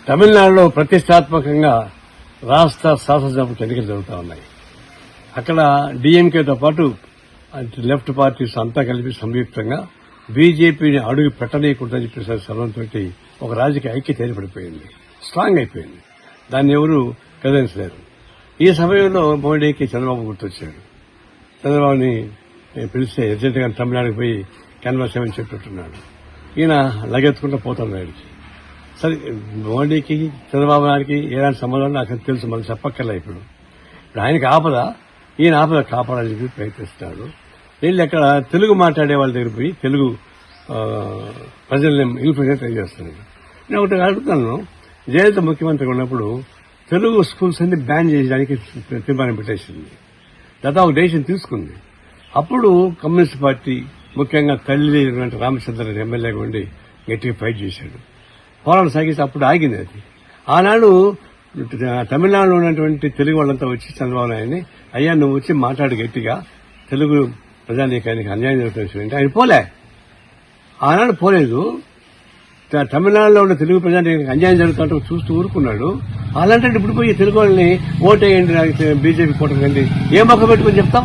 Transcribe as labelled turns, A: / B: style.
A: తమిళనాడులో ప్రతిష్టాత్మకంగా రాష్ట్ర శాసనసభ ఎన్నికలు జరుగుతూ ఉన్నాయి. అక్కడ డీఎంకేతో పాటు లెఫ్ట్ పార్టీస్ అంతా కలిపి సంయుక్తంగా బీజేపీని అడుగు పెట్టనీయకూడదని చెప్పేసి సర్వంతో ఒక రాజకీయ ఐక్యత ఏర్పడిపోయింది, స్ట్రాంగ్ అయిపోయింది. దాన్ని ఎవరు కదిలించలేరు. ఈ సమయంలో మోడీకి చంద్రబాబు గుర్తొచ్చాడు. చంద్రబాబుని పిలిస్తే అర్జెంటుగా తమిళనాడుకు పోయి క్యాన్వాస్ ఏమని చెప్పినట్టున్నాడు. ఈయన లగెత్తుకుంటూ పోతాడు ఆయనకి. సరే, మోడీకి చంద్రబాబు నాయుడికి ఎలాంటి సంబంధాలు నాకు తెలుసు, మనకు చెప్పక్కర్లే. ఇప్పుడు ఆయనకి ఆపద, ఈయన ఆపద కాపాడాలని చెప్పి ప్రయత్నిస్తున్నాడు. వీళ్ళు ఎక్కడ తెలుగు మాట్లాడే వాళ్ళ దగ్గర పోయి తెలుగు ప్రజల్ని ఇన్ఫ్లుయెన్స్ ట్రై చేస్తున్నాడు. నేను ఒకటి అడుగుతాను, జయలలిత ముఖ్యమంత్రిగా ఉన్నప్పుడు తెలుగు స్కూల్స్ అన్ని బ్యాన్ చేయడానికి తీర్మానం పెట్టేసింది. దాదాపు డెసిషన్ తీసుకుంది. అప్పుడు కమ్యూనిస్ట్ పార్టీ ముఖ్యంగా తల్లి రామచంద్ర ఎమ్మెల్యేగా ఉండి గట్టిగా ఫైట్ చేశాడు, పోరాటం సాగిస్తే అప్పుడు ఆగింది అది. ఆనాడు తమిళనాడులో ఉన్నటువంటి తెలుగు వాళ్ళంతా వచ్చి చంద్రబాబు నాయుడిని, అయ్యా నువ్వు వచ్చి మాట్లాడు గట్టిగా, తెలుగు ప్రజానీకానికి అన్యాయం జరుగుతుంది. ఆయన పోలే, ఆనాడు పోలేదు. తమిళనాడులో ఉన్న తెలుగు ప్రజానీకానికి అన్యాయం జరుగుతుంటే చూస్తూ ఊరుకున్నాడు. అలాంటి ఇప్పుడు పోయి తెలుగు వాళ్ళని ఓటేయండి, బీజేపీ కూటమి కండి, ఏ మొక్క పెట్టుకుని చెప్తాం?